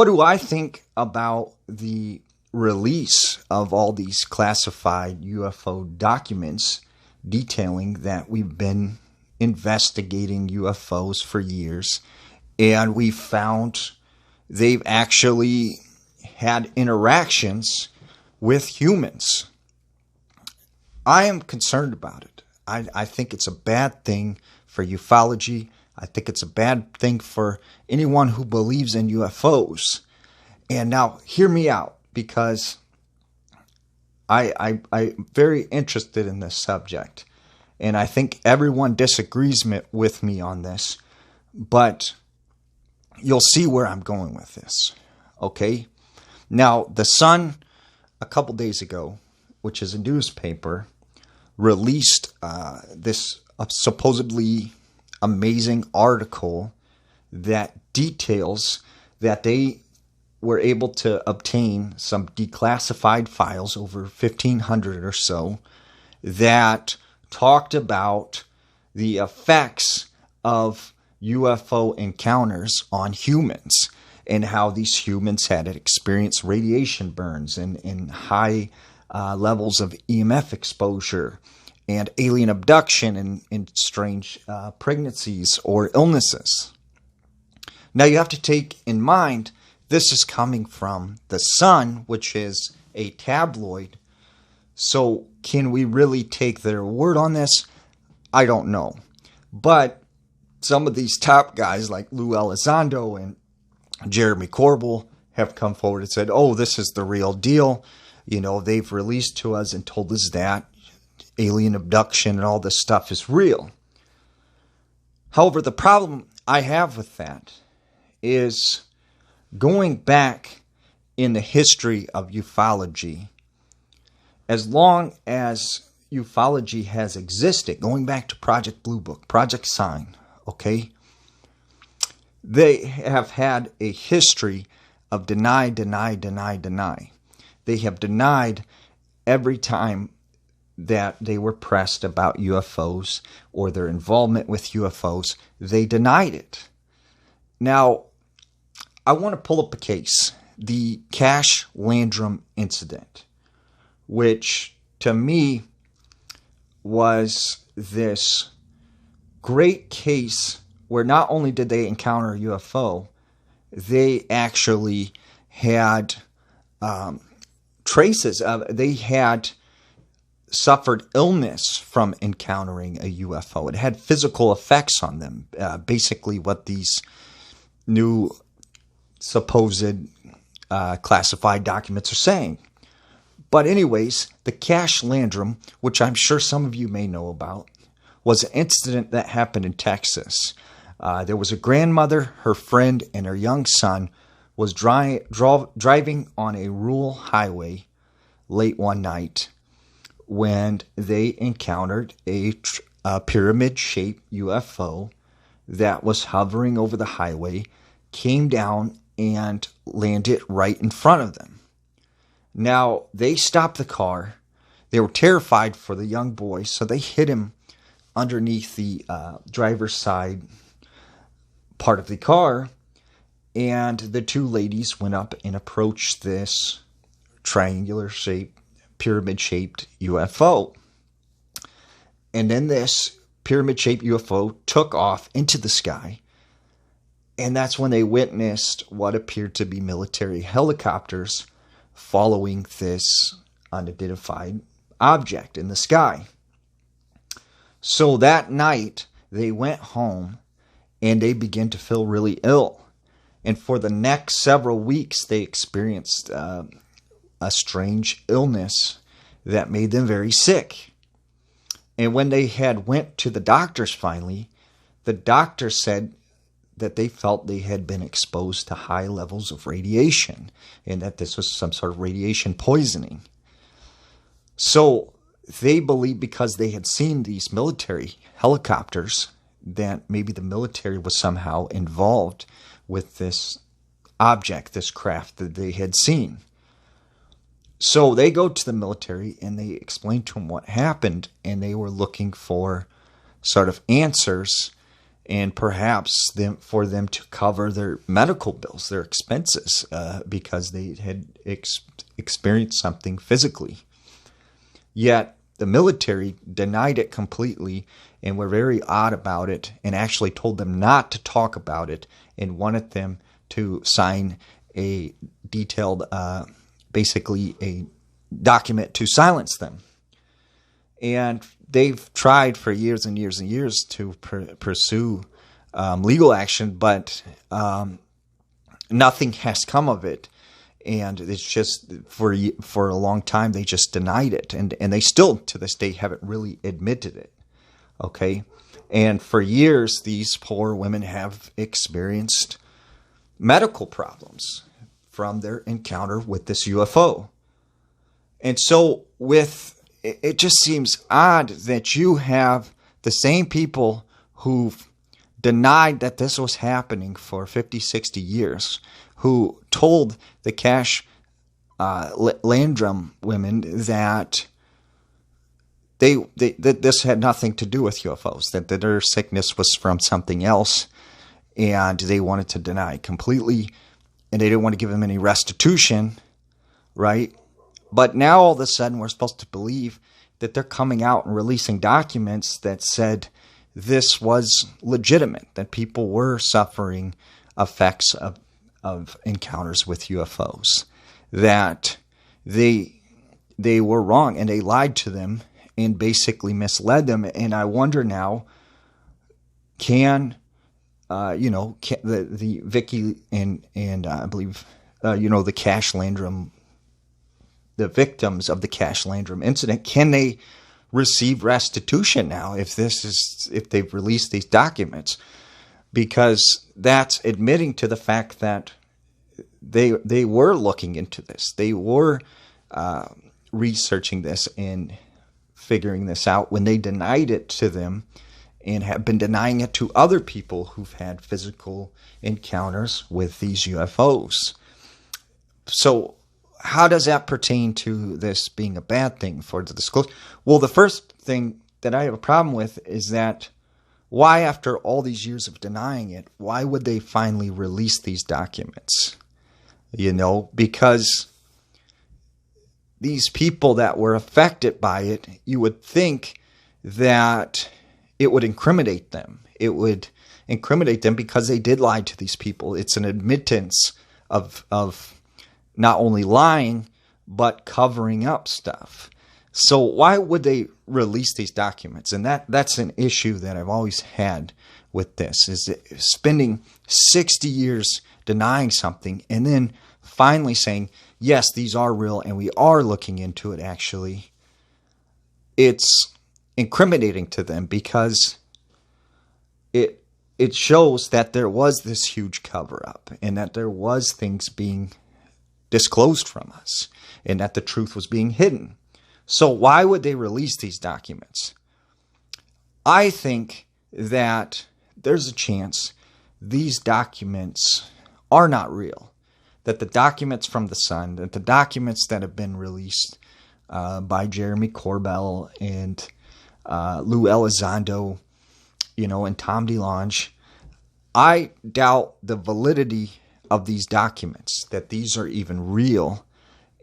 What do I think about the release of all these classified UFO documents detailing that we've been investigating UFOs for years, and we found they've actually had interactions with humans? I am concerned about it. I think it's a bad thing for ufology. I think it's a bad thing for anyone who believes in UFOs. And now, hear me out, because I'm very interested in this subject. And I think everyone disagrees with me on this. But you'll see where I'm going with this. Okay? Now, The Sun, a couple days ago, which is a newspaper, released this supposedly amazing article that details that they were able to obtain some declassified files, over 1,500 or so, that talked about the effects of UFO encounters on humans, and how these humans had experienced radiation burns and high levels of EMF exposure, and alien abduction, and strange pregnancies or illnesses. Now, you have to take in mind, this is coming from The Sun, which is a tabloid. So can we really take their word on this? I don't know. But some of these top guys like Lou Elizondo and Jeremy Corbell have come forward and said, oh, this is the real deal. You know, they've released to us and told us that alien abduction and all this stuff is real. However, the problem I have with that is, going back in the history of ufology, as long as ufology has existed, going back to Project Blue Book, Project Sign, okay, they have had a history of deny. They have denied every time that they were pressed about UFOs or their involvement with UFOs. They denied it. Now, I want to pull up a case, the Cash Landrum incident, which to me was this great case where not only did they encounter a UFO, they actually had traces of, they had suffered illness from encountering a UFO. It had physical effects on them, basically what these new supposed classified documents are saying. But anyways, the Cash Landrum, which I'm sure some of you may know about, was an incident that happened in Texas. There was a grandmother, her friend, and her young son was driving on a rural highway late one night when they encountered a pyramid-shaped UFO that was hovering over the highway, came down and landed right in front of them. Now, they stopped the car. They were terrified for the young boy, so they hid him underneath the driver's side part of the car, and the two ladies went up and approached this triangular-shaped, pyramid-shaped UFO. And then this pyramid-shaped UFO took off into the sky, and that's when they witnessed what appeared to be military helicopters following this unidentified object in the sky. So that night, they went home and they began to feel really ill. And for the next several weeks, they experienced a strange illness that made them very sick. And when they had went to the doctors finally, the doctor said that they felt they had been exposed to high levels of radiation and that this was some sort of radiation poisoning. So they believed, because they had seen these military helicopters, that maybe the military was somehow involved with this object, this craft that they had seen. So they go to the military and they explain to them what happened, and they were looking for sort of answers and perhaps for them to cover their medical bills, their expenses, because they had experienced something physically. Yet the military denied it completely and were very odd about it, and actually told them not to talk about it and wanted them to sign a detailed, basically a document to silence them. And they've tried for years and years and years to pursue legal action, but nothing has come of it. And it's just for a long time they just denied it, and they still to this day haven't really admitted it. Okay, and for years these poor women have experienced medical problems from their encounter with this UFO. And so it just seems odd that you have the same people who've denied that this was happening for 50, 60 years, who told the Cash Landrum women that that this had nothing to do with UFOs, that their sickness was from something else, and they wanted to deny it completely, and they didn't want to give them any restitution, right? But now all of a sudden we're supposed to believe that they're coming out and releasing documents that said this was legitimate, that people were suffering effects of encounters with UFOs, that they were wrong and they lied to them and basically misled them. And I wonder now, can the Vicky and I believe the Cash Landrum, the victims of the Cash Landrum incident, can they receive restitution now if they've released these documents? Because that's admitting to the fact that they were looking into this, they were researching this and figuring this out when they denied it to them, and have been denying it to other people who've had physical encounters with these UFOs. So how does that pertain to this being a bad thing for the disclosure? Well, the first thing that I have a problem with is that why, after all these years of denying it, why would they finally release these documents? Because these people that were affected by it, you would think that it would incriminate them. It would incriminate them because they did lie to these people. It's an admittance of not only lying, but covering up stuff. So why would they release these documents? And that's an issue that I've always had with this, is spending 60 years denying something and then finally saying, yes, these are real and we are looking into it actually. It's incriminating to them because it shows that there was this huge cover-up and that there was things being disclosed from us and that the truth was being hidden. So why would they release these documents? I think that there's a chance these documents are not real, that the documents from the Sun, that the documents that have been released by Jeremy Corbell and Lou Elizondo, and Tom DeLonge, I doubt the validity of these documents, that these are even real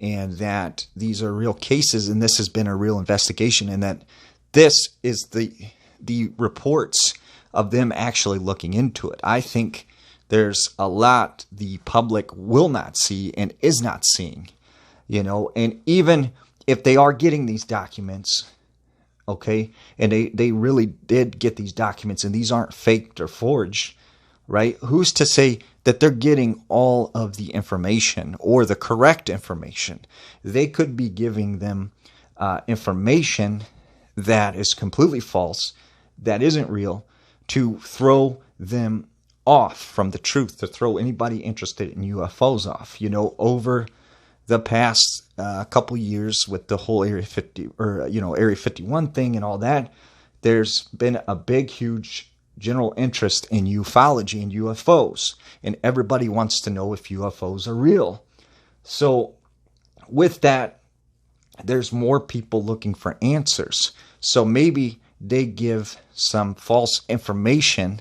and that these are real cases and this has been a real investigation, and that this is the reports of them actually looking into it. I think there's a lot the public will not see and is not seeing, and even if they are getting these documents, okay, and they really did get these documents and these aren't faked or forged, right? Who's to say that they're getting all of the information or the correct information? They could be giving them information that is completely false, that isn't real, to throw them off from the truth, to throw anybody interested in UFOs off. Over the past couple years with the whole Area 50 or Area 51 thing and all that, there's been a big, huge general interest in ufology and UFOs, and everybody wants to know if UFOs are real. So with that, there's more people looking for answers. So maybe they give some false information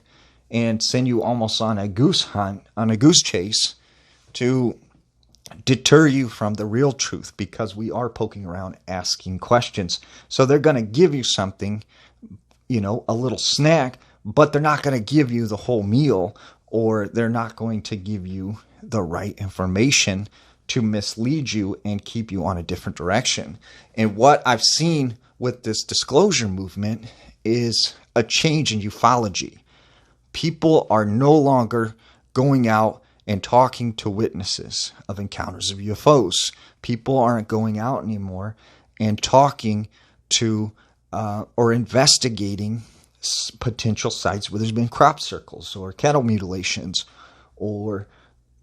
and send you almost on a goose hunt, on a goose chase, to deter you from the real truth, because we are poking around asking questions. So they're going to give you something, a little snack, but they're not going to give you the whole meal, or they're not going to give you the right information to mislead you and keep you on a different direction. And what I've seen with this disclosure movement is a change in ufology. People are no longer going out and talking to witnesses of encounters of UFOs. People aren't going out anymore and talking to or investigating potential sites where there's been crop circles or cattle mutilations or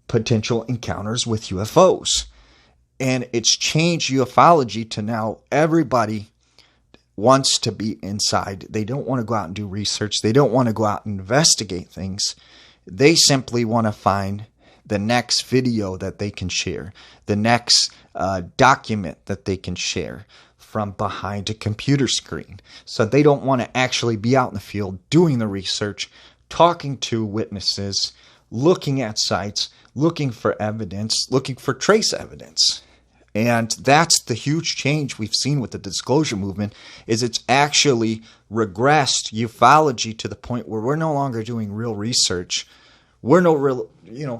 potential encounters with UFOs. And it's changed ufology to now everybody wants to be inside. They don't want to go out and do research. They don't want to go out and investigate things. They simply want to find the next video that they can share, the next document that they can share from behind a computer screen. So they don't want to actually be out in the field doing the research, talking to witnesses, looking at sites, looking for evidence, looking for trace evidence. And that's the huge change we've seen with the disclosure movement, is it's actually regressed ufology to the point where we're no longer doing real research. We're no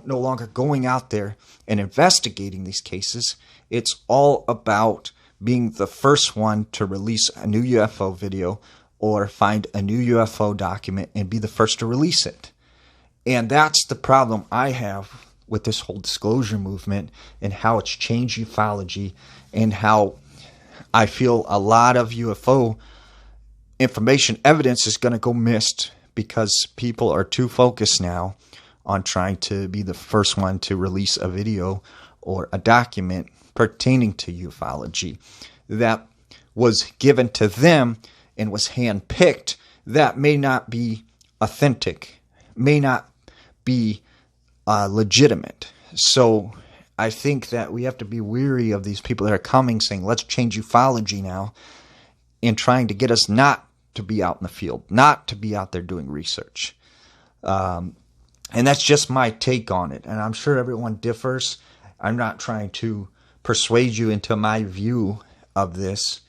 longer going out there and investigating these cases. It's all about being the first one to release a new UFO video or find a new UFO document and be the first to release it. And that's the problem I have with this whole disclosure movement, and how it's changed ufology, and how I feel a lot of UFO information evidence is going to go missed because people are too focused now on trying to be the first one to release a video or a document pertaining to ufology that was given to them and was handpicked, that may not be authentic, may not be legitimate. So I think that we have to be weary of these people that are coming saying, let's change ufology now, and trying to get us not to be out in the field, not to be out there doing research. And that's just my take on it. And I'm sure everyone differs. I'm not trying to persuade you into my view of this,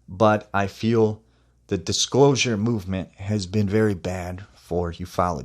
but I feel the disclosure movement has been very bad for ufology.